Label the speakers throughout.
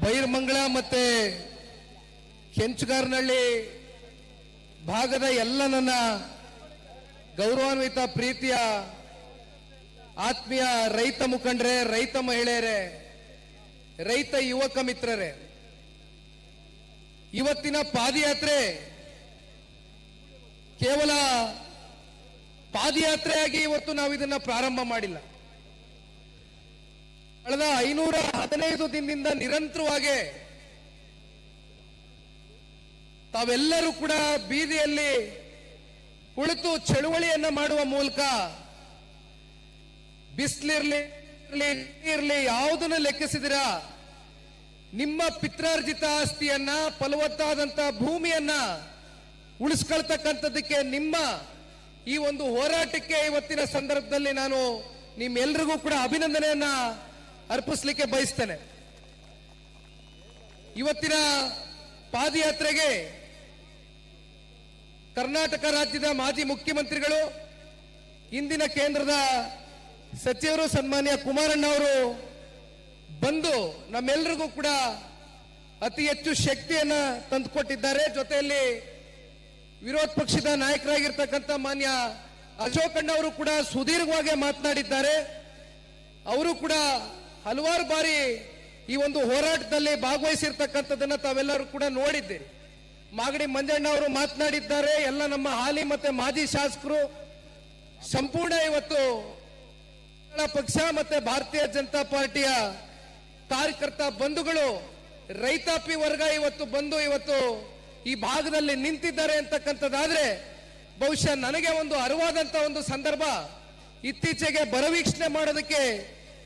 Speaker 1: ಬೈರಮಂಗಲ ಮತ್ತೆ ಕೆಂಚಗಾರನಹಳ್ಳಿ ಭಾಗದ ಎಲ್ಲ ನನ್ನ ಗೌರವಾನ್ವಿತ ಪ್ರೀತಿಯ ಆತ್ಮೀಯ ರೈತ ಮುಖಂಡರೇ, ರೈತ ಮಹಿಳೆಯರೇ, ರೈತ ಯುವಕ ಮಿತ್ರರೇ, ಇವತ್ತಿನ ಪಾದಯಾತ್ರೆ ಕೇವಲ ಪಾದಯಾತ್ರೆಯಾಗಿ ಇವತ್ತು ನಾವು ಇದನ್ನ ಪ್ರಾರಂಭ ಮಾಡಿಲ್ಲ. ಕಳೆದ 515 ದಿನದಿಂದ ನಿರಂತರವಾಗಿ ತಾವೆಲ್ಲರೂ ಕೂಡ ಬೀದಿಯಲ್ಲಿ ಕುಳಿತು ಚಳುವಳಿಯನ್ನ ಮಾಡುವ ಮೂಲಕ ಬಿಸಿಲಿರ್ಲಿ ನೀರ್ಲಿ ಯಾವುದನ್ನು ಲೆಕ್ಕಿಸಿದಿರ ನಿಮ್ಮ ಪಿತ್ರಾರ್ಜಿತ ಆಸ್ತಿಯನ್ನ, ಫಲವತ್ತಾದಂತ ಭೂಮಿಯನ್ನ ಉಳಿಸ್ಕೊಳ್ತಕ್ಕಂಥದ್ದಕ್ಕೆ ನಿಮ್ಮ ಈ ಒಂದು ಹೋರಾಟಕ್ಕೆ ಇವತ್ತಿನ ಸಂದರ್ಭದಲ್ಲಿ ನಾನು ನಿಮ್ಮೆಲ್ಲರಿಗೂ ಕೂಡ ಅಭಿನಂದನೆಯನ್ನ ಅರ್ಪಿಸಲಿಕ್ಕೆ ಬಯಸ್ತೇನೆ. ಇವತ್ತಿನ ಪಾದಯಾತ್ರೆಗೆ ಕರ್ನಾಟಕ ರಾಜ್ಯದ ಮಾಜಿ ಮುಖ್ಯಮಂತ್ರಿಗಳು, ಇಂದಿನ ಕೇಂದ್ರದ ಸಚಿವರು ಸನ್ಮಾನ್ಯ ಕುಮಾರಣ್ಣ ಅವರು ಬಂದು ನಮ್ಮೆಲ್ಲರಿಗೂ ಕೂಡ ಅತಿ ಹೆಚ್ಚು ಶಕ್ತಿಯನ್ನ ತಂದುಕೊಟ್ಟಿದ್ದಾರೆ. ಜೊತೆಯಲ್ಲಿ ವಿರೋಧ ಪಕ್ಷದ ನಾಯಕರಾಗಿರ್ತಕ್ಕಂಥ ಮಾನ್ಯ ಅಶೋಕಣ್ಣ ಅವರು ಕೂಡ ಸುದೀರ್ಘವಾಗಿ ಮಾತನಾಡಿದ್ದಾರೆ. ಅವರು ಕೂಡ ಹಲವಾರು ಬಾರಿ ಈ ಒಂದು ಹೋರಾಟದಲ್ಲಿ ಭಾಗವಹಿಸಿರ್ತಕ್ಕಂಥದ್ದನ್ನ ತಾವೆಲ್ಲರೂ ಕೂಡ ನೋಡಿದ್ದೀರಿ. ಮಾಗಡಿ ಮಂಜಣ್ಣ ಅವರು ಮಾತನಾಡಿದ್ದಾರೆ. ಎಲ್ಲ ನಮ್ಮ ಹಾಲಿ ಮತ್ತೆ ಮಾಜಿ ಶಾಸಕರು ಸಂಪೂರ್ಣ ಇವತ್ತು ಪಕ್ಷ ಮತ್ತೆ ಭಾರತೀಯ ಜನತಾ ಪಾರ್ಟಿಯ ಕಾರ್ಯಕರ್ತ ಬಂಧುಗಳು, ರೈತಾಪಿ ವರ್ಗ ಇವತ್ತು ಬಂದು ಇವತ್ತು ಈ ಭಾಗದಲ್ಲಿ ನಿಂತಿದ್ದಾರೆ ಅಂತಕ್ಕಂಥದ್ದಾದ್ರೆ ಬಹುಶಃ ನನಗೆ ಒಂದು ಅರಿವಾದಂತ ಒಂದು ಸಂದರ್ಭ. ಇತ್ತೀಚೆಗೆ ಬರವೀಕ್ಷಣೆ ಮಾಡೋದಕ್ಕೆ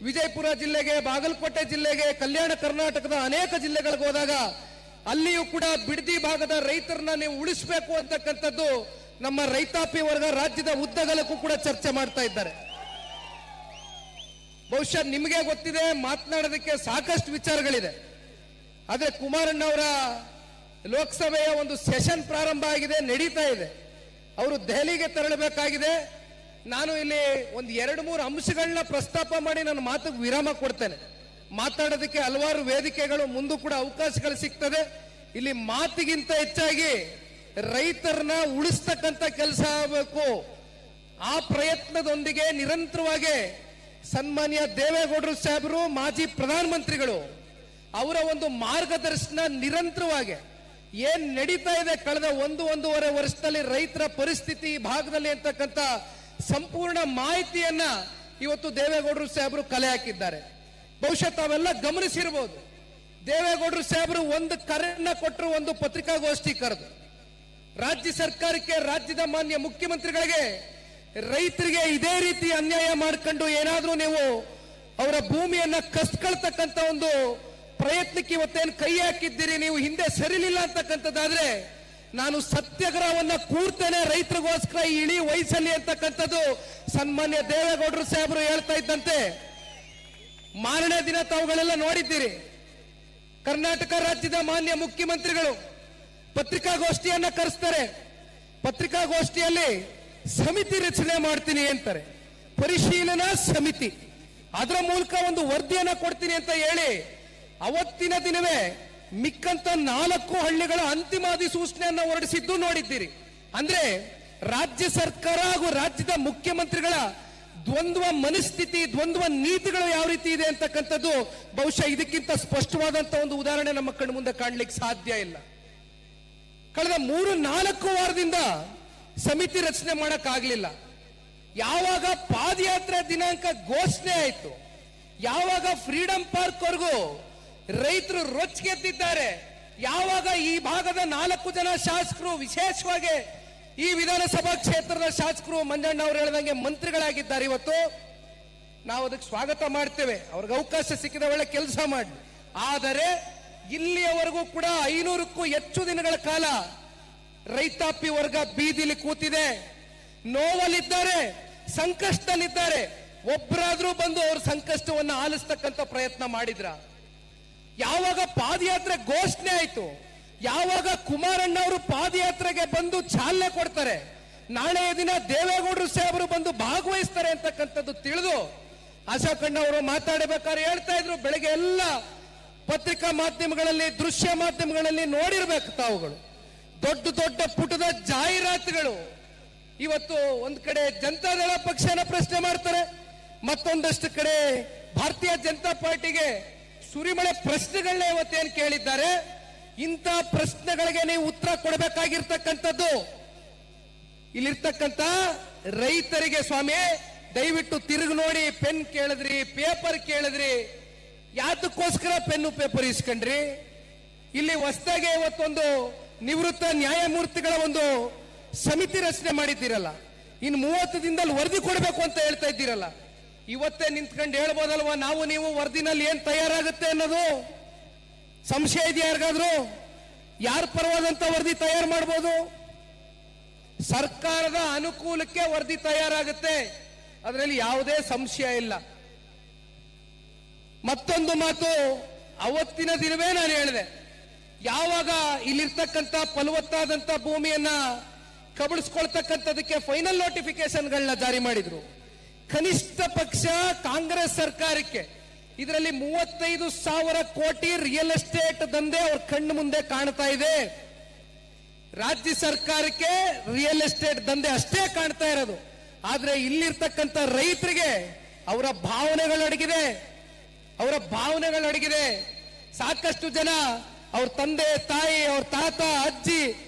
Speaker 1: ವಿಜಯಪುರ ಜಿಲ್ಲೆಗೆ, ಬಾಗಲಕೋಟೆ ಜಿಲ್ಲೆಗೆ, ಕಲ್ಯಾಣ ಕರ್ನಾಟಕದ ಅನೇಕ ಜಿಲ್ಲೆಗಳಿಗೆ ಹೋದಾಗ ಅಲ್ಲಿಯೂ ಕೂಡ ಬಿಡದಿ ಭಾಗದ ರೈತರನ್ನ ನೀವು ಉಳಿಸಬೇಕು ಅಂತಕ್ಕಂಥದ್ದು ನಮ್ಮ ರೈತಾಪಿ ವರ್ಗ ರಾಜ್ಯದ ಉದ್ದಗಲಕ್ಕೂ ಕೂಡ ಚರ್ಚೆ ಮಾಡ್ತಾ ಇದ್ದಾರೆ. ಬಹುಶಃ ನಿಮಗೆ ಗೊತ್ತಿದೆ, ಮಾತನಾಡೋದಕ್ಕೆ ಸಾಕಷ್ಟು ವಿಚಾರಗಳಿದೆ. ಆದ್ರೆ ಕುಮಾರಣ್ಣ ಅವರ ಲೋಕಸಭೆಯ ಒಂದು ಸೆಷನ್ ಪ್ರಾರಂಭ ಆಗಿದೆ, ನಡೀತಾ ಇದೆ. ಅವರು ದೆಹಲಿಗೆ ತೆರಳಬೇಕಾಗಿದೆ. ನಾನು ಇಲ್ಲಿ ಒಂದು 2-3 ಅಂಶಗಳನ್ನ ಪ್ರಸ್ತಾಪ ಮಾಡಿ ನನ್ನ ಮಾತಿಗೆ ವಿರಾಮ ಕೊಡ್ತೇನೆ. ಮಾತಾಡೋದಕ್ಕೆ ಹಲವಾರು ವೇದಿಕೆಗಳು ಮುಂದೂ ಕೂಡ ಅವಕಾಶಗಳು ಸಿಗ್ತದೆ. ಇಲ್ಲಿ ಮಾತಿಗಿಂತ ಹೆಚ್ಚಾಗಿ ರೈತರನ್ನ ಉಳಿಸ್ತಕ್ಕಂಥ ಕೆಲಸ ಆಗಬೇಕು. ಆ ಪ್ರಯತ್ನದೊಂದಿಗೆ ನಿರಂತರವಾಗಿ ಸನ್ಮಾನ್ಯ ದೇವೇಗೌಡರು ಸಾಹೇಬರು, ಮಾಜಿ ಪ್ರಧಾನಮಂತ್ರಿಗಳು ಅವರ ಒಂದು ಮಾರ್ಗದರ್ಶನ ನಿರಂತರವಾಗಿ ಏನ್ ನಡೀತಾ ಇದೆ ಕಳೆದ 1-1.5 ವರ್ಷದಲ್ಲಿ ರೈತರ ಪರಿಸ್ಥಿತಿ ಈ ಭಾಗದಲ್ಲಿ ಅಂತಕ್ಕಂಥ ಸಂಪೂರ್ಣ ಮಾಹಿತಿಯನ್ನ ಇವತ್ತು ದೇವೇಗೌಡರು ಸಾಹೇಬರು ಕಲೆ ಹಾಕಿದ್ದಾರೆ. ಬಹುಶಃ ತಾವೆಲ್ಲ ಗಮನಿಸಿರಬಹುದು, ದೇವೇಗೌಡರು ಸಾಹೇಬರು ಒಂದು ಕರೆಯನ್ನ ಕೊಟ್ಟರು, ಒಂದು ಪತ್ರಿಕಾಗೋಷ್ಠಿ ಕರೆದು ರಾಜ್ಯ ಸರ್ಕಾರಕ್ಕೆ, ರಾಜ್ಯದ ಮಾನ್ಯ ಮುಖ್ಯಮಂತ್ರಿಗಳಿಗೆ ರೈತರಿಗೆ ಇದೇ ರೀತಿ ಅನ್ಯಾಯ ಮಾಡ್ಕೊಂಡು ಏನಾದ್ರೂ ನೀವು ಅವರ ಭೂಮಿಯನ್ನ ಕಸ್ಕೊಳ್ತಕ್ಕಂಥ ಒಂದು ಪ್ರಯತ್ನಕ್ಕೆ ಇವತ್ತೇನು ಕೈ ಹಾಕಿದ್ದೀರಿ, ನೀವು ಹಿಂದೆ ಸರಿಲಿಲ್ಲ ಅಂತಕ್ಕಂಥದ್ದಾದ್ರೆ ನಾನು ಸತ್ಯಾಗ್ರಹವನ್ನ ಕೂರ್ತೇನೆ ರೈತರಿಗೋಸ್ಕರ ಈ ಇಳಿ ವಯಸ್ಸಲ್ಲಿ ಅಂತಕ್ಕಂಥದ್ದು ಸನ್ಮಾನ್ಯ ದೇವೇಗೌಡರು ಸಾಹೇಬರು ಹೇಳ್ತಾ ಇದ್ದಂತೆ ಮಾರನೇ ದಿನ ತಾವುಗಳೆಲ್ಲ ನೋಡಿದ್ದೀರಿ. ಕರ್ನಾಟಕ ರಾಜ್ಯದ ಮಾನ್ಯ ಮುಖ್ಯಮಂತ್ರಿಗಳು ಪತ್ರಿಕಾಗೋಷ್ಠಿಯನ್ನ ಕರೆಸ್ತಾರೆ. ಪತ್ರಿಕಾಗೋಷ್ಠಿಯಲ್ಲಿ ಸಮಿತಿ ರಚನೆ ಮಾಡ್ತೀನಿ ಅಂತಾರೆ, ಪರಿಶೀಲನಾ ಸಮಿತಿ, ಅದರ ಮೂಲಕ ಒಂದು ವರದಿಯನ್ನ ಕೊಡ್ತೀನಿ ಅಂತ ಹೇಳಿ ಅವತ್ತಿನ ದಿನವೇ ಮಿಕ್ಕಂತ 4 ಹಳ್ಳಿಗಳ ಅಂತಿಮ ಅಧಿಸೂಚನೆಯನ್ನ ಹೊರಡಿಸಿದ್ದು ನೋಡಿದ್ದೀರಿ. ಅಂದ್ರೆ ರಾಜ್ಯ ಸರ್ಕಾರ ಹಾಗೂ ರಾಜ್ಯದ ಮುಖ್ಯಮಂತ್ರಿಗಳ ದ್ವಂದ್ವ ಮನಸ್ಥಿತಿ, ದ್ವಂದ್ವ ನೀತಿಗಳು ಯಾವ ರೀತಿ ಇದೆ ಅಂತಕ್ಕಂಥದ್ದು ಬಹುಶಃ ಇದಕ್ಕಿಂತ ಸ್ಪಷ್ಟವಾದಂತ ಒಂದು ಉದಾಹರಣೆ ನಮ್ಮ ಕಣ್ಣು ಮುಂದೆ ಕಾಣ್ಲಿಕ್ಕೆ ಸಾಧ್ಯ ಇಲ್ಲ. ಕಳೆದ 3-4 ವಾರದಿಂದ ಸಮಿತಿ ರಚನೆ ಮಾಡಕ್ ಆಗ್ಲಿಲ್ಲ. ಯಾವಾಗ ಪಾದಯಾತ್ರೆ ದಿನಾಂಕ ಘೋಷಣೆ ಆಯ್ತು, ಯಾವಾಗ ಫ್ರೀಡಂ ಪಾರ್ಕ್ ವರೆಗೂ ರೈತರು ರೊಚ್ಚಿಗೆದ್ದಿದ್ದಾರೆ, ಯಾವಾಗ ಈ ಭಾಗದ 4 ಜನ ಶಾಸಕರು, ವಿಶೇಷವಾಗಿ ಈ ವಿಧಾನಸಭಾ ಕ್ಷೇತ್ರದ ಶಾಸಕರು ಮಂಜಣ್ಣ ಅವರು ಹೇಳಿದಂಗೆ ಮಂತ್ರಿಗಳಾಗಿದ್ದಾರೆ, ಇವತ್ತು ನಾವು ಅದಕ್ಕೆ ಸ್ವಾಗತ ಮಾಡ್ತೇವೆ. ಅವ್ರಿಗೆ ಅವಕಾಶ ಸಿಕ್ಕಿದ ಒಳ್ಳೆ ಕೆಲಸ ಮಾಡಿ. ಆದರೆ ಇಲ್ಲಿಯವರೆಗೂ ಕೂಡ 500ಕ್ಕೂ ಹೆಚ್ಚು ದಿನಗಳ ಕಾಲ ರೈತಾಪಿ ವರ್ಗ ಬೀದಿಲಿ ಕೂತಿದೆ, ನೋವಲ್ಲಿದ್ದಾರೆ, ಸಂಕಷ್ಟದಲ್ಲಿದ್ದಾರೆ. ಒಬ್ಬರಾದ್ರೂ ಬಂದು ಅವ್ರ ಸಂಕಷ್ಟವನ್ನು ಆಲಿಸ್ತಕ್ಕಂಥ ಪ್ರಯತ್ನ ಮಾಡಿದ್ರ? ಯಾವಾಗ ಪಾದಯಾತ್ರೆ ಘೋಷಣೆ ಆಯ್ತು, ಯಾವಾಗ ಕುಮಾರಣ್ಣ ಅವರು ಪಾದಯಾತ್ರೆಗೆ ಬಂದು ಚಾಲನೆ ಕೊಡ್ತಾರೆ, ನಾಳೆಯ ದಿನ ದೇವೇಗೌಡರು ಸಾಹೇಬರು ಬಂದು ಭಾಗವಹಿಸ್ತಾರೆ ಅಂತಕ್ಕಂಥದ್ದು ತಿಳಿದು ಅಶೋಕಣ್ಣ ಅವರು ಮಾತಾಡಬೇಕಾದ್ರೆ ಹೇಳ್ತಾ ಇದ್ರು, ಬೆಳಗ್ಗೆ ಎಲ್ಲ ಪತ್ರಿಕಾ ಮಾಧ್ಯಮಗಳಲ್ಲಿ, ದೃಶ್ಯ ಮಾಧ್ಯಮಗಳಲ್ಲಿ ನೋಡಿರ್ಬೇಕು ತಾವುಗಳು. ದೊಡ್ಡ ದೊಡ್ಡ ಪುಟದ ಜಾಹೀರಾತುಗಳು. ಇವತ್ತು ಒಂದ್ ಕಡೆ ಜನತಾದಳ ಪಕ್ಷನ ಪ್ರಶ್ನೆ ಮಾಡ್ತಾರೆ, ಮತ್ತೊಂದಷ್ಟು ಕಡೆ ಭಾರತೀಯ ಜನತಾ ಪಾರ್ಟಿಗೆ ಸುರಿಮಳೆ ಪ್ರಶ್ನೆಗಳನ್ನ ಇವತ್ತೇನು ಕೇಳಿದ್ದಾರೆ. ಇಂಥ ಪ್ರಶ್ನೆಗಳಿಗೆ ನೀವು ಉತ್ತರ ಕೊಡಬೇಕಾಗಿರ್ತಕ್ಕಂಥದ್ದು ಇಲ್ಲಿರ್ತಕ್ಕಂಥ ರೈತರಿಗೆ. ಸ್ವಾಮಿ, ದಯವಿಟ್ಟು ತಿರುಗಿ ನೋಡಿ. ಪೆನ್ ಕೇಳಿದ್ರಿ, ಪೇಪರ್ ಕೇಳಿದ್ರಿ, ಯಾತಕ್ಕೋಸ್ಕರ ಪೆನ್ನು ಪೇಪರ್ ಇಸ್ಕೊಂಡ್ರಿ? ಇಲ್ಲಿ ಹೊಸದಾಗಿ ಇವತ್ತೊಂದು ನಿವೃತ್ತ ನ್ಯಾಯಮೂರ್ತಿಗಳ ಒಂದು ಸಮಿತಿ ರಚನೆ ಮಾಡಿದ್ದೀರಲ್ಲ, ಇನ್ನು 30 ದಿನದಲ್ಲಿ ವರದಿ ಕೊಡಬೇಕು ಅಂತ ಹೇಳ್ತಾ ಇದ್ದೀರಲ್ಲ, ಇವತ್ತೇ ನಿಂತ್ಕೊಂಡು ಹೇಳ್ಬೋದಲ್ವಾ ನಾವು ನೀವು ವರದಿನಲ್ಲಿ ಏನ್ ತಯಾರಾಗುತ್ತೆ ಅನ್ನೋದು? ಸಂಶಯ ಇದೆಯಾ ಯಾರಿಗಾದ್ರೂ? ಯಾರ ಪರವಾದಂತ ವರದಿ ತಯಾರು ಮಾಡಬಹುದು? ಸರ್ಕಾರದ ಅನುಕೂಲಕ್ಕೆ ವರದಿ ತಯಾರಾಗುತ್ತೆ, ಅದರಲ್ಲಿ ಯಾವುದೇ ಸಂಶಯ ಇಲ್ಲ. ಮತ್ತೊಂದು ಮಾತು, ಅವತ್ತಿನ ದಿನವೇ ನಾನು ಹೇಳಿದೆ, ಯಾವಾಗ ಇಲ್ಲಿರ್ತಕ್ಕಂಥ ಫಲವತ್ತಾದಂತ ಭೂಮಿಯನ್ನ ಕಬಳಿಸ್ಕೊಳ್ತಕ್ಕಂಥದಕ್ಕೆ ಫೈನಲ್ ನೋಟಿಫಿಕೇಶನ್ಗಳನ್ನ ಜಾರಿ ಮಾಡಿದ್ರು, ಕನಿಷ್ಠ ಪಕ್ಷ ಕಾಂಗ್ರೆಸ್ ಸರ್ಕಾರಕ್ಕೆ ಇದರಲ್ಲಿ 35,000 ಕೋಟಿ ರಿಯಲ್ ಎಸ್ಟೇಟ್ ದಂಧೆ ಅವ್ರ ಕಣ್ಣು ಮುಂದೆ ಕಾಣ್ತಾ ಇದೆ. ರಾಜ್ಯ ಸರ್ಕಾರಕ್ಕೆ ರಿಯಲ್ ಎಸ್ಟೇಟ್ ದಂಧೆ ಅಷ್ಟೇ ಕಾಣ್ತಾ ಇರೋದು. ಆದ್ರೆ ಇಲ್ಲಿರ್ತಕ್ಕಂಥ ರೈತರಿಗೆ ಅವರ ಭಾವನೆಗಳಡಗಿದೆ. ಸಾಕಷ್ಟು ಜನ ಅವ್ರ ತಂದೆ ತಾಯಿ, ಅವ್ರ ತಾತ ಅಜ್ಜಿ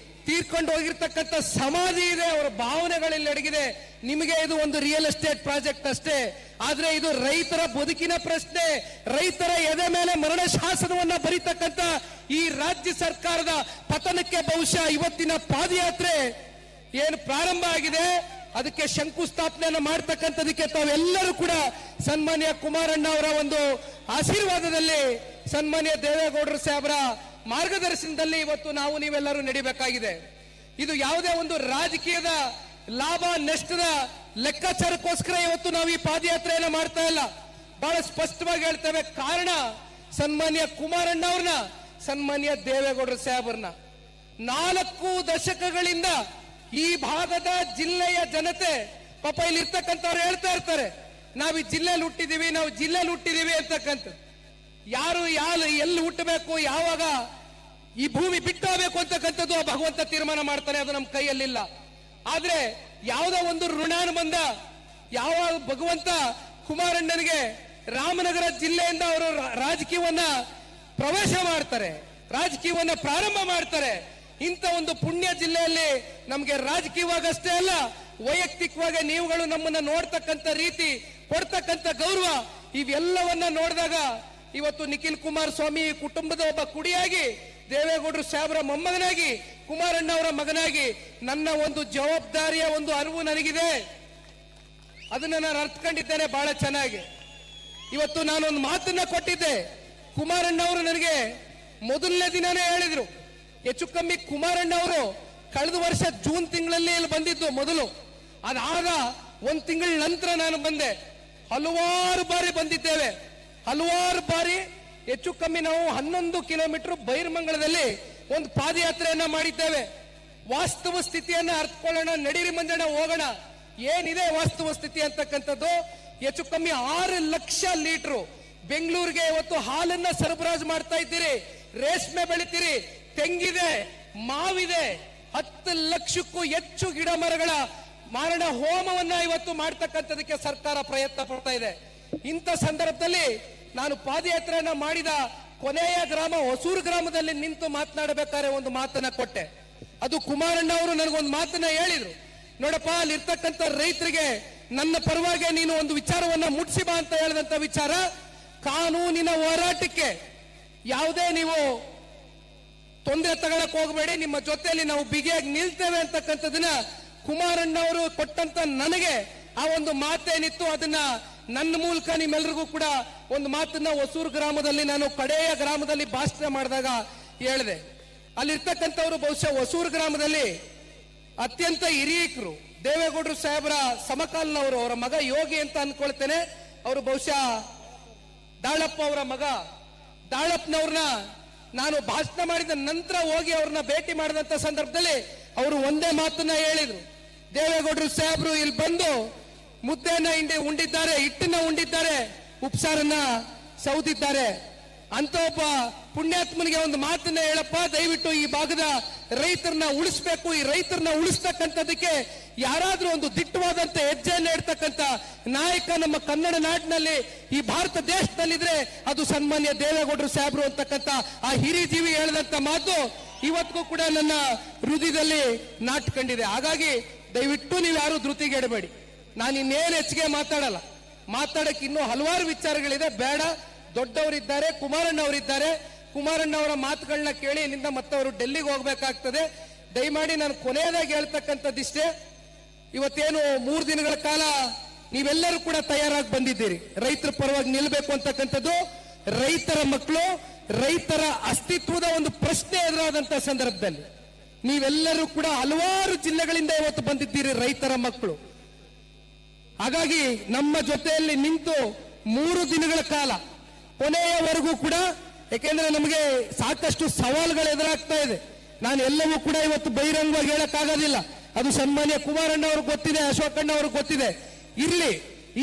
Speaker 1: ತೀರ್ಕೊಂಡು ಹೋಗಿರ್ತಕ್ಕಂಥ ಸಮಾಧಿ ಇದೆ, ಅವರ ಭಾವನೆಗಳಲ್ಲಿ ಅಡಗಿದೆ. ನಿಮಗೆ ಇದು ಒಂದು ರಿಯಲ್ ಎಸ್ಟೇಟ್ ಪ್ರಾಜೆಕ್ಟ್ ಅಷ್ಟೇ, ಆದ್ರೆ ಇದು ರೈತರ ಬದುಕಿನ ಪ್ರಶ್ನೆ. ರೈತರ ಎದೆ ಮೇಲೆ ಮರಣ ಶಾಸನವನ್ನ ಬರೀತಕ್ಕಂಥ ಈ ರಾಜ್ಯ ಸರ್ಕಾರದ ಪತನಕ್ಕೆ ಬಹುಶಃ ಇವತ್ತಿನ ಪಾದಯಾತ್ರೆ ಏನು ಪ್ರಾರಂಭ ಆಗಿದೆ, ಅದಕ್ಕೆ ಶಂಕುಸ್ಥಾಪನೆಯನ್ನು ಮಾಡ್ತಕ್ಕಂಥದಕ್ಕೆ ತಾವೆಲ್ಲರೂ ಕೂಡ ಸನ್ಮಾನ್ಯ ಕುಮಾರಣ್ಣ ಅವರ ಒಂದು ಆಶೀರ್ವಾದದಲ್ಲಿ, ಸನ್ಮಾನ್ಯ ದೇವೇಗೌಡರು ಸಾಹೇಬರ ಮಾರ್ಗದರ್ಶನದಲ್ಲಿ ಇವತ್ತು ನಾವು ನೀವೆಲ್ಲರೂ ನಡಿಬೇಕಾಗಿದೆ. ಇದು ಯಾವುದೇ ಒಂದು ರಾಜಕೀಯದ ಲಾಭ ನಷ್ಟದ ಲೆಕ್ಕಾಚಾರಕ್ಕೋಸ್ಕರ ಇವತ್ತು ನಾವು ಈ ಪಾದಯಾತ್ರೆಯನ್ನು ಮಾಡ್ತಾ ಇಲ್ಲ. ಬಹಳ ಸ್ಪಷ್ಟವಾಗಿ ಹೇಳ್ತೇವೆ. ಕಾರಣ ಸನ್ಮಾನ್ಯ ಕುಮಾರಣ್ಣ ಅವ್ರನ್ನ, ಸನ್ಮಾನ್ಯ ದೇವೇಗೌಡರು ಸಾಹೇಬರನ್ನ 4 ದಶಕಗಳಿಂದ ಈ ಭಾಗದ ಜಿಲ್ಲೆಯ ಜನತೆ ಪಾಪ ಇಲ್ಲಿ ಇರ್ತಕ್ಕಂಥವ್ರು ಹೇಳ್ತಾ ಇರ್ತಾರೆ, ನಾವು ಈ ಜಿಲ್ಲೆಯಲ್ಲಿ ಹುಟ್ಟಿದೀವಿ ಅಂತಕ್ಕಂಥದ್ದು. ಯಾರು ಎಲ್ಲಿ ಹುಟ್ಟಬೇಕು, ಯಾವಾಗ ಈ ಭೂಮಿ ಬಿಟ್ಟೋಗ್ಬೇಕು ಅಂತಕ್ಕಂಥದ್ದು ಆ ಭಗವಂತ ತೀರ್ಮಾನ ಮಾಡ್ತಾನೆ, ಅದು ನಮ್ಮ ಕೈಯಲ್ಲಿಲ್ಲ. ಆದ್ರೆ ಯಾವುದೋ ಒಂದು ಋಣಾನುಬಂಧ, ಯಾವ ಭಗವಂತ ಕುಮಾರಣ್ಣನಿಗೆ ರಾಮನಗರ ಜಿಲ್ಲೆಯಿಂದ ಅವರು ರಾಜಕೀಯವನ್ನ ಪ್ರವೇಶ ಮಾಡ್ತಾರೆ, ರಾಜಕೀಯವನ್ನ ಪ್ರಾರಂಭ ಮಾಡ್ತಾರೆ. ಇಂಥ ಒಂದು ಪುಣ್ಯ ಜಿಲ್ಲೆಯಲ್ಲಿ ನಮಗೆ ರಾಜಕೀಯವಾಗಷ್ಟೇ ಅಲ್ಲ, ವೈಯಕ್ತಿಕವಾಗಿ ನೀವುಗಳು ನಮ್ಮನ್ನ ನೋಡ್ತಕ್ಕಂಥ ರೀತಿ, ಕೊಡ್ತಕ್ಕಂಥ ಗೌರವ, ಇವೆಲ್ಲವನ್ನ ನೋಡಿದಾಗ ಇವತ್ತು ನಿಖಿಲ್ ಕುಮಾರಸ್ವಾಮಿ ಕುಟುಂಬದ ಒಬ್ಬ ಕುಡಿಯಾಗಿ, ದೇವೇಗೌಡರು ಸಾಹೇಬರ ಮೊಮ್ಮಗನಾಗಿ, ಕುಮಾರಣ್ಣ ಅವರ ಮಗನಾಗಿ ನನ್ನ ಒಂದು ಜವಾಬ್ದಾರಿಯ ಒಂದು ಅರಿವು ನನಗಿದೆ. ಅದನ್ನ ನಾನು ಅರ್ಥಕೊಂಡಿದ್ದೇನೆ ಬಹಳ ಚೆನ್ನಾಗಿ. ಇವತ್ತು ನಾನೊಂದು ಮಾತನ್ನ ಕೊಟ್ಟಿದ್ದೆ. ಕುಮಾರಣ್ಣ ಅವರು ನನಗೆ ಮೊದಲನೇ ದಿನನೇ ಹೇಳಿದ್ರು, ಹೆಚ್ಚು ಕಮ್ಮಿ ಕುಮಾರಣ್ಣ ಅವರು ಕಳೆದ ವರ್ಷ ಜೂನ್ ತಿಂಗಳಲ್ಲಿ ಇಲ್ಲಿ ಬಂದಿದ್ದು ಮೊದಲು. ಅದಾದ 1 ತಿಂಗಳ ನಂತರ ನಾನು ಬಂದೆ. ಹಲವಾರು ಬಾರಿ ಬಂದಿದ್ದೇವೆ, ಹಲವಾರು ಬಾರಿ. ಹೆಚ್ಚು ಕಮ್ಮಿ ನಾವು 11 ಕಿಲೋಮೀಟರ್ ಬೈರಮಂಗಲದಲ್ಲಿ ಒಂದು ಪಾದಯಾತ್ರೆಯನ್ನ ಮಾಡಿದ್ದೇವೆ. ವಾಸ್ತವ ಸ್ಥಿತಿಯನ್ನ ಅರ್ಥಕೊಳ್ಳೋಣ, ನಡೀರಿ ಮಂಜಣ್ಣ ಹೋಗೋಣ. ಏನಿದೆ ವಾಸ್ತವ ಸ್ಥಿತಿ ಅಂತಕ್ಕಂಥದ್ದು, ಹೆಚ್ಚು ಕಮ್ಮಿ 6 ಲಕ್ಷ ಲೀಟರ್ ಬೆಂಗಳೂರಿಗೆ ಇವತ್ತು ಹಾಲನ್ನ ಸರಬರಾಜು ಮಾಡ್ತಾ ಇದ್ದೀರಿ. ರೇಷ್ಮೆ ಬೆಳಿತೀರಿ, ತೆಂಗಿದೆ, ಮಾವಿದೆ, 10 ಲಕ್ಷಕ್ಕೂ ಹೆಚ್ಚು ಗಿಡ ಮರಗಳ ಮಾರಣ ಹೋಮವನ್ನ ಇವತ್ತು ಮಾಡ್ತಕ್ಕಂಥದಕ್ಕೆ ಸರ್ಕಾರ ಪ್ರಯತ್ನ ಪಡ್ತಾ ಇದೆ. ಇಂಥ ಸಂದರ್ಭದಲ್ಲಿ ನಾನು ಪಾದಯಾತ್ರೆಯನ್ನ ಮಾಡಿದ ಕೊನೆಯ ಗ್ರಾಮ ಹೊಸೂರು ಗ್ರಾಮದಲ್ಲಿ ನಿಂತು ಮಾತನಾಡಬೇಕಾದ್ರೆ ಒಂದು ಮಾತನ್ನ ಕೊಟ್ಟೆ. ಅದು ಕುಮಾರಣ್ಣ ಅವರು ನನಗೊಂದು ಮಾತನ್ನ ಹೇಳಿದ್ರು, ನೋಡಪ್ಪ ಅಲ್ಲಿರ್ತಕ್ಕಂಥ ರೈತರಿಗೆ ನನ್ನ ಪರವಾಗಿ ನೀನು ಒಂದು ವಿಚಾರವನ್ನ ಮುಟ್ಸಿ ಬಾ ಅಂತ ಹೇಳಿದಂತ ವಿಚಾರ, ಕಾನೂನಿನ ಹೋರಾಟಕ್ಕೆ ಯಾವುದೇ ನೀವು ತೊಂದರೆ ತಗೊಳಕ್ ಹೋಗಬೇಡಿ, ನಿಮ್ಮ ಜೊತೆಯಲ್ಲಿ ನಾವು ಬಿಗಿಯಾಗಿ ನಿಲ್ತೇವೆ ಅಂತಕ್ಕಂಥದನ್ನ ಕುಮಾರಣ್ಣ ಅವರು ಕೊಟ್ಟಂತ ನನಗೆ ಆ ಒಂದು ಮಾತೇನಿತ್ತು, ಅದನ್ನ ನನ್ನ ಮೂಲಕ ನಿಮ್ಮೆಲ್ಲರಿಗೂ ಕೂಡ ಒಂದು ಮಾತನ್ನ ಹೊಸೂರು ಗ್ರಾಮದಲ್ಲಿ, ನಾನು ಕಡೆಯ ಗ್ರಾಮದಲ್ಲಿ ಭಾಷಣ ಮಾಡಿದಾಗ ಹೇಳಿದೆ. ಅಲ್ಲಿರ್ತಕ್ಕಂಥವ್ರು ಬಹುಶಃ ಹೊಸೂರು ಗ್ರಾಮದಲ್ಲಿ ಅತ್ಯಂತ ಹಿರಿಯಕರು, ದೇವೇಗೌಡರು ಸಾಹೇಬರ ಸಮಕಾಲನವರು, ಅವರ ಮಗ ಯೋಗಿ ಅಂತ ಅನ್ಕೊಳ್ತೇನೆ. ಅವರು ಬಹುಶಃ ದಾಳಪ್ಪ ಅವರ ಮಗ. ದಾಳಪ್ಪನವ್ರನ್ನ ನಾನು ಭಾಷಣ ಮಾಡಿದ ನಂತರ ಹೋಗಿ ಅವ್ರನ್ನ ಭೇಟಿ ಮಾಡಿದಂತ ಸಂದರ್ಭದಲ್ಲಿ ಅವರು ಒಂದೇ ಮಾತನ್ನ ಹೇಳಿದ್ರು, ದೇವೇಗೌಡರು ಸಾಹೇಬರು ಇಲ್ಲಿ ಬಂದು ಮುದ್ದೆಯನ್ನ ಉಂಡಿದ್ದಾರೆ, ಹಿಟ್ಟನ್ನ ಉಂಡಿದ್ದಾರೆ, ಉಪ್ಸಾರನ್ನ ಸೌದಿದ್ದಾರೆ. ಅಂತ ಒಬ್ಬ ಪುಣ್ಯಾತ್ಮನಿಗೆ ಒಂದು ಮಾತನ್ನ ಹೇಳಪ್ಪ, ದಯವಿಟ್ಟು ಈ ಭಾಗದ ರೈತರನ್ನ ಉಳಿಸ್ಬೇಕು, ಈ ರೈತರನ್ನ ಉಳಿಸ್ತಕ್ಕಂಥದಕ್ಕೆ ಯಾರಾದ್ರೂ ಒಂದು ದಿಟ್ಟವಾದಂತ ಹೆಜ್ಜೆಯನ್ನು ಇಡ್ತಕ್ಕಂಥ ನಾಯಕ ನಮ್ಮ ಕನ್ನಡ ನಾಡಿನಲ್ಲಿ, ಈ ಭಾರತ ದೇಶದಲ್ಲಿದ್ರೆ ಅದು ಸನ್ಮಾನ್ಯ ದೇವೇಗೌಡರು ಸಾಹೇಬರು ಅಂತಕ್ಕಂಥ ಆ ಹಿರಿಜೀವಿ ಹೇಳಿದಂತ ಮಾತು ಇವತ್ತಿಗೂ ಕೂಡ ನನ್ನ ಹೃದಯದಲ್ಲಿ ನಾಟ್ಕೊಂಡಿದೆ. ಹಾಗಾಗಿ ದಯವಿಟ್ಟು ನೀವು ಯಾರು ಧೃತಿಗೆಡಬೇಡಿ. ನಾನು ಇನ್ನೇನು ಹೆಚ್ಚಿಗೆ ಮಾತಾಡಲ್ಲ, ಮಾತಾಡಕ್ಕೆ ಇನ್ನೂ ಹಲವಾರು ವಿಚಾರಗಳಿದೆ, ಬೇಡ. ದೊಡ್ಡವರಿದ್ದಾರೆ, ಕುಮಾರಣ್ಣ ಅವರಿದ್ದಾರೆ, ಕುಮಾರಣ್ಣ ಅವರ ಮಾತುಗಳನ್ನ ಕೇಳಿ ಇಲ್ಲಿಂದ ಮತ್ತೆ ಅವರು ಡೆಲ್ಲಿಗೆ ಹೋಗ್ಬೇಕಾಗ್ತದೆ. ದಯಮಾಡಿ ನಾನು ಕೊನೆಯದಾಗಿ ಹೇಳ್ತಕ್ಕಂಥದ್ದಿಷ್ಟೇ, ಇವತ್ತೇನು 3 ದಿನಗಳ ಕಾಲ ನೀವೆಲ್ಲರೂ ಕೂಡ ತಯಾರಾಗಿ ಬಂದಿದ್ದೀರಿ, ರೈತರ ಪರವಾಗಿ ನಿಲ್ಲಬೇಕು ಅಂತಕ್ಕಂಥದ್ದು. ರೈತರ ಮಕ್ಕಳು, ರೈತರ ಅಸ್ತಿತ್ವದ ಒಂದು ಪ್ರಶ್ನೆ ಎದುರಾದಂತ ಸಂದರ್ಭದಲ್ಲಿ ನೀವೆಲ್ಲರೂ ಕೂಡ ಹಲವಾರು ಜಿಲ್ಲೆಗಳಿಂದ ಇವತ್ತು ಬಂದಿದ್ದೀರಿ ರೈತರ ಮಕ್ಕಳು. ಹಾಗಾಗಿ ನಮ್ಮ ಜೊತೆಯಲ್ಲಿ ನಿಂತು 3 ದಿನಗಳ ಕಾಲ ಕೊನೆಯವರೆಗೂ ಕೂಡ, ಯಾಕೆಂದ್ರೆ ನಮಗೆ ಸಾಕಷ್ಟು ಸವಾಲುಗಳು ಎದುರಾಗ್ತಾ ಇದೆ. ನಾನು ಎಲ್ಲವೂ ಕೂಡ ಇವತ್ತು ಬಹಿರಂಗವಾಗಿ ಹೇಳಕ್ಕಾಗೋದಿಲ್ಲ, ಅದು ಸನ್ಮಾನ್ಯ ಕುಮಾರಣ್ಣ ಅವ್ರಿಗೆ ಗೊತ್ತಿದೆ, ಅಶೋಕಣ್ಣ ಅವ್ರಿಗೆ ಗೊತ್ತಿದೆ. ಇರ್ಲಿ,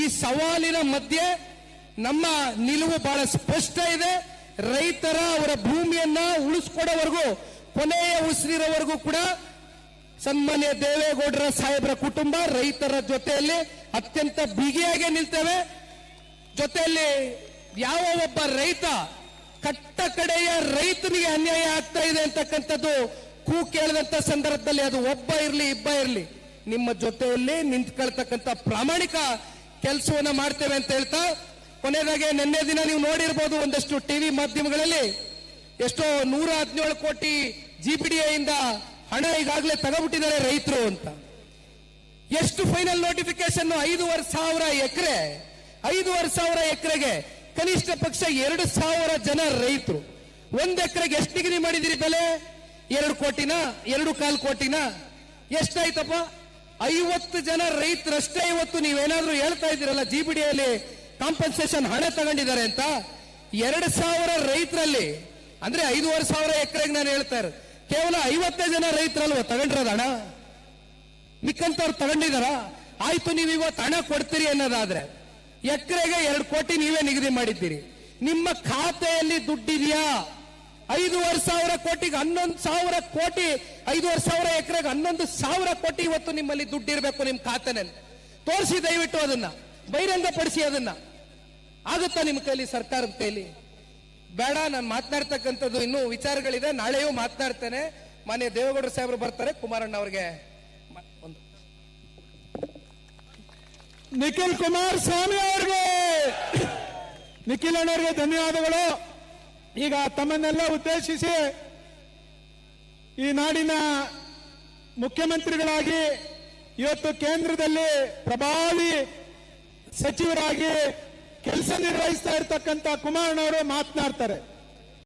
Speaker 1: ಈ ಸವಾಲಿನ ಮಧ್ಯೆ ನಮ್ಮ ನಿಲುವು ಬಹಳ ಸ್ಪಷ್ಟ ಇದೆ. ರೈತರ ಅವರ ಭೂಮಿಯನ್ನ ಉಳಿಸ್ಕೊಡೋವರೆಗೂ, ಕೊನೆಯ ಉಸಿರಿರೋವರೆಗೂ ಕೂಡ ಸನ್ಮಾನ್ಯ ದೇವೇಗೌಡರ ಸಾಹೇಬರ ಕುಟುಂಬ ರೈತರ ಜೊತೆಯಲ್ಲಿ ಅತ್ಯಂತ ಬಿಗಿಯಾಗಿ ನಿಲ್ತೇವೆ. ಜೊತೆಯಲ್ಲಿ ಯಾವ ಒಬ್ಬ ರೈತ, ಕಟ್ಟ ಕಡೆಯ ರೈತನಿಗೆ ಅನ್ಯಾಯ ಆಗ್ತಾ ಇದೆ ಅಂತಕ್ಕಂಥದ್ದು ಕೇಳಿದಂತ ಸಂದರ್ಭದಲ್ಲಿ, ಅದು ಒಬ್ಬ ಇರಲಿ ಇಬ್ಬ ಇರಲಿ, ನಿಮ್ಮ ಜೊತೆಯಲ್ಲಿ ನಿಂತ್ಕೊಳ್ತಕ್ಕಂಥ ಪ್ರಾಮಾಣಿಕ ಕೆಲಸವನ್ನ ಮಾಡ್ತೇವೆ ಅಂತ ಹೇಳ್ತಾ, ಕೊನೆಯದಾಗಿ ನಿನ್ನೆ ದಿನ ನೀವು ನೋಡಿರ್ಬೋದು ಒಂದಷ್ಟು ಟಿವಿ ಮಾಧ್ಯಮಗಳಲ್ಲಿ ಎಷ್ಟೋ 117 ಕೋಟಿ GPDA ಇಂದ ಹಣ ಈಗಾಗಲೇ ತಗೋಬಿಟ್ಟಿದ್ದಾರೆ ರೈತರು ಅಂತ. ಎಷ್ಟು ಫೈನಲ್ ನೋಟಿಫಿಕೇಶನ್? 5,500 ಎಕರೆ, 5,500 ಎಕರೆಗೆ ಕನಿಷ್ಠ ಪಕ್ಷ 2,000 ಜನ ರೈತರು. 1 ಎಕರೆಗೆ ಎಷ್ಟು ನಿಗದಿ ಮಾಡಿದಿರಿ ಬೆಲೆ? 2 ಕೋಟಿನ, 2.25 ಕೋಟಿನ? ಎಷ್ಟಾಯ್ತಪ್ಪ? 50 ಜನ ರೈತರಷ್ಟೇ ಇವತ್ತು ನೀವೇನಾದ್ರೂ ಹೇಳ್ತಾ ಇದ್ದೀರಲ್ಲ GPDಯಲ್ಲಿ ಕಾಂಪನ್ಸೇಷನ್ ಹಣ ತಗೊಂಡಿದ್ದಾರೆ ಅಂತ. 2,000 ರೈತರಲ್ಲಿ, ಅಂದ್ರೆ 5,500 ಎಕರೆಗೆ ನಾನು ಹೇಳ್ತಾ ಇರೋದು, ಕೇವಲ 50 ಜನ ರೈತರಲ್ವ ತಗೊಂಡಿರೋದು ಹಣ? ಮಿಕ್ಕಂತವ್ರು ತಗೊಂಡಿದಾರ? ಆಯ್ತು, ನೀವು ಇವತ್ತು ಹಣ ಕೊಡ್ತೀರಿ ಅನ್ನೋದಾದ್ರೆ ಎಕರೆಗೆ 2 ಕೋಟಿ ನೀವೇ ನಿಗದಿ ಮಾಡಿದ್ದೀರಿ. ನಿಮ್ಮ ಖಾತೆಯಲ್ಲಿ ದುಡ್ಡಿದೆಯಾ? 5,500 ಕೋಟಿಗೆ 11,000 ಕೋಟಿ, 5,500 ಎಕರೆಗೆ 11,000 ಕೋಟಿ ಇವತ್ತು ನಿಮ್ಮಲ್ಲಿ ದುಡ್ಡಿರಬೇಕು ನಿಮ್ಮ ಖಾತೆನಲ್ಲಿ. ತೋರಿಸಿ ದಯವಿಟ್ಟು, ಅದನ್ನ ಬಹಿರಂಗಪಡಿಸಿ. ಅದನ್ನ ಆಗುತ್ತಾ ನಿಮ್ಮ ಕೈಲಿ, ಸರ್ಕಾರದ ಕೈಲಿ? ಬೇಡ, ನಾನು ಮಾತನಾಡ್ತಕ್ಕಂಥದ್ದು ಇನ್ನೂ ವಿಚಾರಗಳಿದೆ, ನಾಳೆಯೂ ಮಾತನಾಡ್ತೇನೆ. ಮಾನ್ಯ ದೇವೇಗೌಡರು ಸಾಹೇಬರು ಬರ್ತಾರೆ, ಕುಮಾರಣ್ಣ ಅವರಿಗೆ ಒಂದು
Speaker 2: ನಿಖಿಲ್ ಕುಮಾರಸ್ವಾಮಿ ಅವರಿಗೆ, ನಿಖಿಲ್ ಅಣ್ಣವರಿಗೆ ಧನ್ಯವಾದಗಳು. ಈಗ ತಮ್ಮನ್ನೆಲ್ಲ ಉದ್ದೇಶಿಸಿ ಈ ನಾಡಿನ ಮುಖ್ಯಮಂತ್ರಿಗಳಾಗಿ ಇವತ್ತು ಕೇಂದ್ರದಲ್ಲಿ ಪ್ರಭಾವಿ ಸಚಿವರಾಗಿ ಕೆಲಸ ನಿರ್ವಹಿಸ್ತಾ ಇರತಕ್ಕಂತ ಕುಮಾರಣ್ಣವರು ಮಾತನಾಡ್ತಾರೆ.